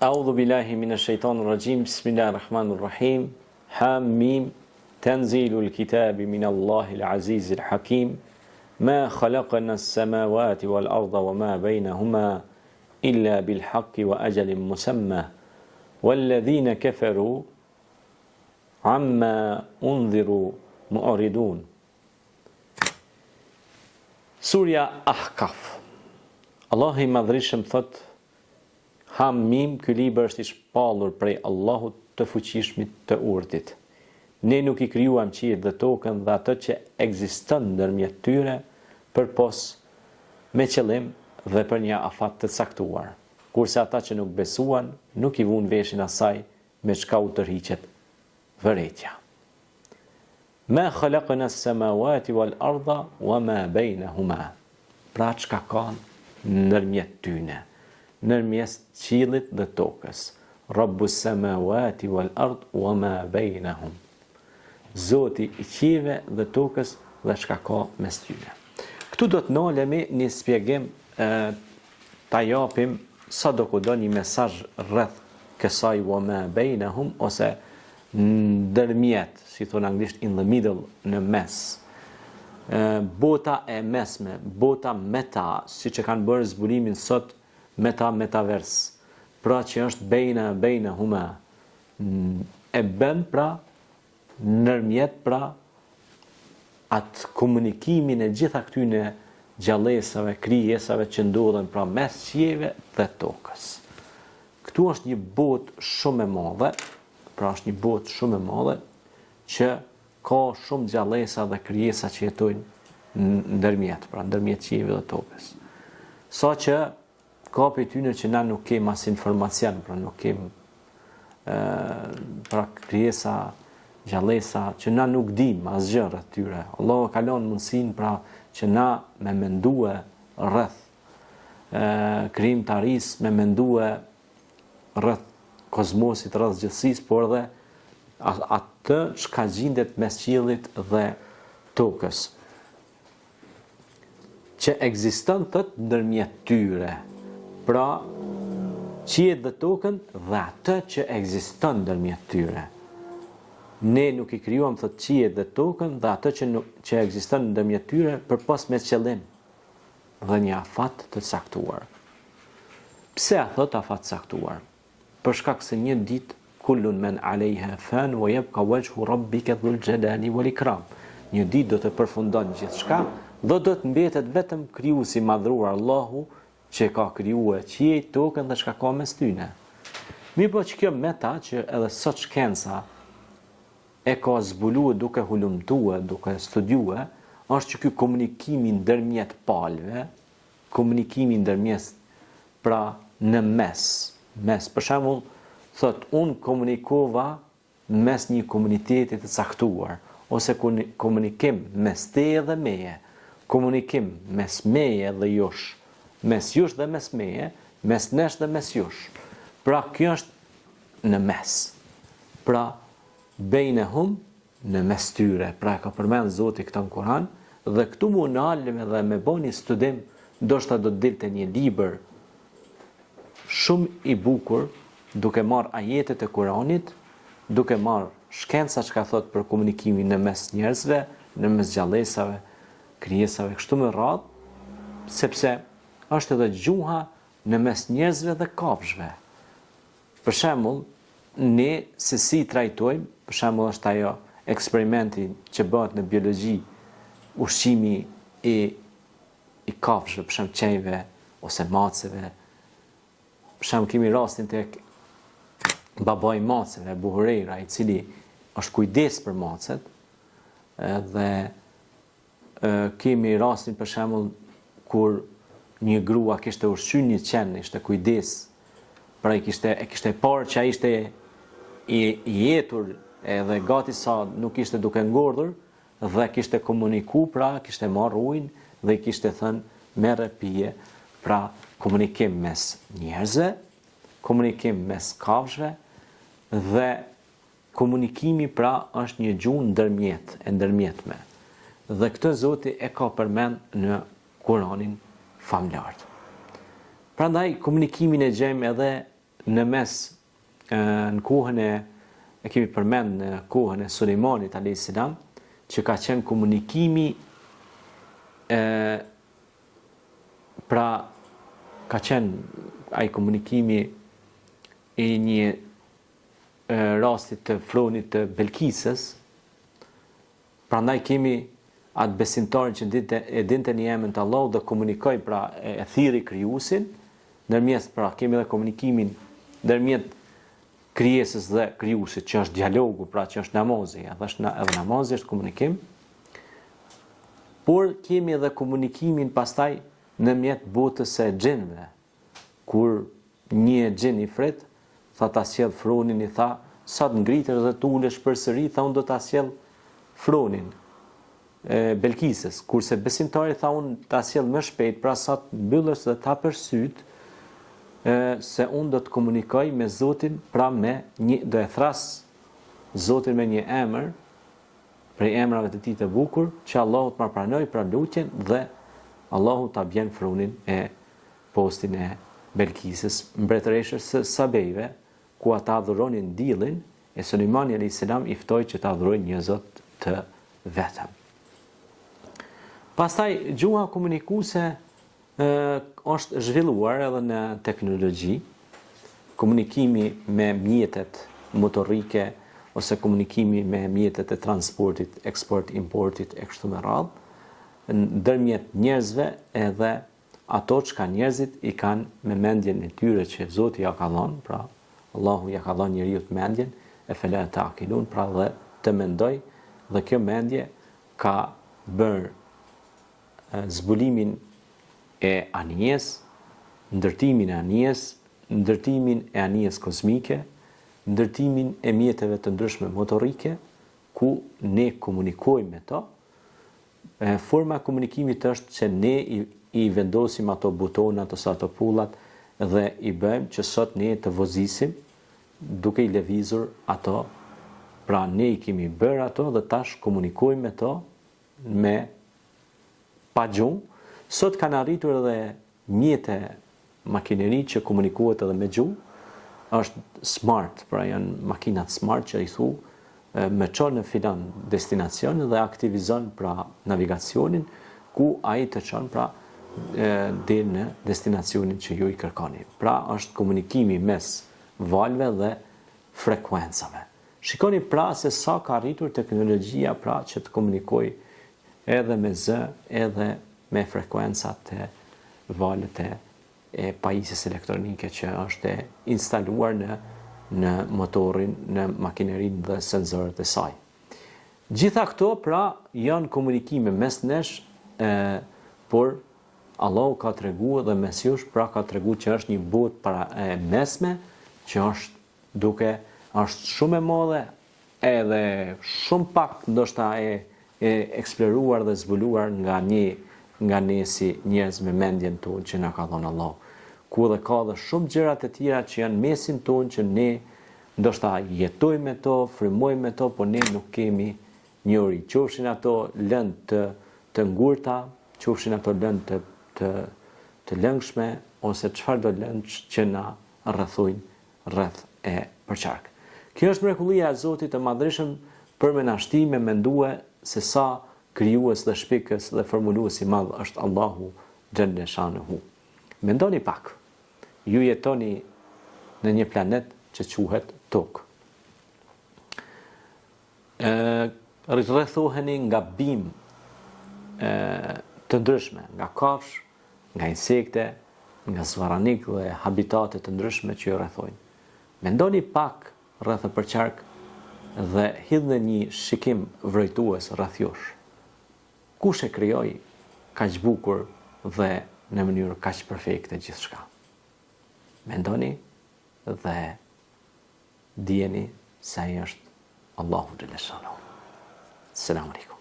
أعوذ بالله من الشيطان الرجيم بسم الله الرحمن الرحيم حميم تنزيل الكتاب من الله العزيز الحكيم ما خلقنا السماوات والأرض وما بينهما إلا بالحق وأجل مسمى والذين كفروا عما أنذروا معرضون. Surja Ahkaf. Allah i madhrishëm thot: Hamim, ky libër është i shpallur prej Allahut të fuqishmit të urtit. Ne nuk i krijuam qiellin dhe tokën dhe atë që ekziston ndërmjet tyre përpos me qëllim dhe për një afat të caktuar. Kurse ata që nuk besuan, nuk i vun veshin asaj me çka u tërhiqet vërejtja. Ma khalaqna as-samawati wal arda wama bainahuma. Pra çka ka ndërmjet tyne, ndërmjet qiellit dhe tokës. Rabbus samawati wal ard wama bainahum. Zoti i qiellve dhe tokës dhe çka ka mes tyne. Këtu do të nalemi një shpjegim, ta japim sa do kudo një mesazh rreth kësaj wama bainahum ose ndërmjet, si thonë anglisht in the middle, në mes. Bota e mesme, bota meta, siç e kanë bërë zburimin sot, metavers. Pra që është bejna huma, e bën pra ndërmjet, pra atë komunikimin e gjitha këtyne gjallësave, krijesave që ndodhen pra mes qiellve dhe tokës. Këtu është një botë shumë e madhe, pra është një botë shumë e madhe që ka shumë gjallësa dhe krijesa që jetojnë ndërmjet, pra ndërmjet qiellve dhe tokës. Sa që ka për tyne që na nuk kem as informacion, pra nuk kem pra krijesa, gjallësa që na nuk dim asgjë rreth tyre. Allahu ka lënë mundësinë pra që na me mendue rreth krijimtarisë, me mendue rreth kozmosit, rreth gjithësisë, por edhe atë çka gjendet mes qiellit dhe tokës, që ekziston thot ndërmjet tyre. Pra qiellin dhe tokën dhe atë që ekziston ndërmjet tyre. Ne nuk i krijuam thot qiellin dhe tokën dhe atë që ekziston ndërmjet tyre përpas me qëllim dhe një afat të caktuar. Pse a thot afat caktuar? Për shkak se një ditë kullun men alejha fan wa yabqa wajhu rabbika dhul jalali wal ikram. Një ditë do të përfundon gjithçka dhe do të mbetet vetëm krijuesi i madhruar Allahu që ka krijuar qiellin, tokën dhe çka ka mes tyne. Mirë, që kjo meta që edhe sot shkenca e ka zbuluar duke hulumtuar, duke studiuar, është që ky komunikimi ndërmjet palëve, komunikimi ndërmjet pra në mes, për shembull, thot unë komunikova mes një komuniteti të caktuar, ose komunikim mes teje dhe meje, komunikim mes meje dhe jush, mes jush dhe mes meje, mes nesh dhe mes jush. Pra kjo është në mes. Pra bejnehum, në mes tyre. Pra ka përmend Zoti këtë në Kur'an, dhe këtu mu nalëm dhe me bëni studim, ndoshta do të dilte një libër shumë i bukur, duke marrë ajetet e Kur'anit, duke marrë shkenca që ka thot për komunikimin në mes njerëzve, në mes gjallësave, krijesave, kështu me radhë, sepse është edhe gjuha në mes njerëzve dhe kafshëve. Për shembull, ne se si trajtojmë, për shembull është ajo eksperimenti që bëhet në biologji, ushqimi i kafshëve, për shembull qenjve ose maceve. Për shembull kemi rastin tek babai maceve, Buhurera, i cili është kujdes për macet, dhe kemi rastin për shembull kur një grua kishte ushqyer një qen, ishte kujdes, pra e kishte parë që ai ishte i jetur edhe gati sa nuk ishte duke ngordhur, dhe kishte komuniku, pra kishte marrë ujin dhe kishte thënë merre pije, pra komunikim mes njerëzve, komunikim mes kafshëve, dhe komunikimi pra është një gjuhë ndërmjetme. Dhe këtë Zoti e ka përmend në Kur'anin famlar. Prandaj komunikimin e gjejmë edhe në mes në kohën e kemi përmend në kohën e Sulejmanit alayhis salam, që ka qenë komunikimi pra ka qenë ai komunikimi i një rastit të fronit të Belkisës. Prandaj kemi atë besimtarin që e dinte një emrin të Allahut dhe komunikoi, pra e thirri krijuesin, ndërmjet pra kemi edhe komunikimin ndërmjet krijesës dhe krijuesit, që është dialogu, pra që është namazi, edhe namazi është komunikim. Por kemi edhe komunikimin pastaj nëmjet botës së xhenëve, kur një xhen i fret tha ta sjell fronin, i tha sa të ngritësh dhe të ulesh përsëri, tha unë do ta sjell fronin Belkisës, kurse besimtari tha unë ta sjell më shpejt, pra sa të mbyllesh dhe ta përsyt, se unë do të komunikoj me Zotin, pra do e thras Zotin me një emër, prej emrave të tij të bukur, që Allahu të marr pranoj pra lutjen dhe Allahu ta bjen fronin e postin e Belkisës, mbretëreshës së Sabejve, ku ata adhuronin diellin, e Sulejmani alayhis salam i ftoi që ta adhurojnë një Zot të vetëm. Pastaj gjuha komunikuese është zhvilluar edhe në teknologji, komunikimi me mjetet motorike ose komunikimi me mjetet e transportit, eksport, importit e kështu me radhë, ndërmjet njerëzve edhe ato çka njerëzit i kanë me mendjen e tyre që Zoti ja ka dhënë, pra Allahu ja ka dhënë njeriu të mendjen e fela taqilun, pra dhe të mendoj, dhe kjo mendje ka bërë zbulimin e anijes, ndërtimin e anijes, ndërtimin e anijes kozmike, ndërtimin e mjeteve të ndryshme motorike, ku ne komunikojmë me to. Forma e komunikimit është që ne i vendosim ato butonat ose ato pullat dhe i bëjmë që sot ne të vozisim duke i lëvizur ato. Pra ne i kemi bërë ato dhe tash komunikojmë me to me pa gjuhë. Sot kanë arritur edhe mjete makineri që komunikohet edhe me gjuhë. Është smart, pra janë makinat smart që i thu me çon në filan destinacion dhe aktivizon pra navigacionin, ku ai të çon pra deri në destinacionin që ju i kërkoni. Pra është komunikimi mes valve dhe frekuencave. Shikoni pra se sa ka arritur teknologjia pra që të komunikoj edhe me zë, edhe me frekuencat e valët e pajisjes elektronike që është instaluar në motorin, në makinerinë dhe sensorët e saj. Gjitha këto pra janë komunikime mes nesh, por Allahu ka treguar dhe mes jush pra ka treguar që është një botë para mesme, që është shumë e madhe, edhe shumë pak ndoshta e eksploruar dhe zbuluar nga ne si njerëz me mendjen tonë që na ka dhënë Allahu. Ku dhe ka dhe shumë gjërat e tjera që janë mesin tonë që ne ndoshta jetojmë me to, frymojmë me to, por ne nuk kemi njohuri. Qofshin ato lëndë të ngurta, qofshin ato lëndë të lëngshme, ose çfarë do lëndë që na rrethojnë rreth e përqark. Kjo është mrekullia e Zotit të Madhreshëm për me na shti me mendue se sa krijues dhe shpikës dhe formulues i madh është Allahu xhelle shanehu. Mendoni pak. Ju jetoni në një planet që quhet Tokë. Rrethoheni nga bim të ndryshme, nga kafsh, nga insekte, nga zvaranik dhe habitate të ndryshme që ju rrethojnë. Mendoni pak rreth e përqark dhe hidhni një shikim vrojtues rreth jush. Kush e krijoi kaq bukur dhe në mënyrë kaq perfekte gjithçka? Mendoni dhe dijeni se ai është Allahu xhelalu. Selam aleikum.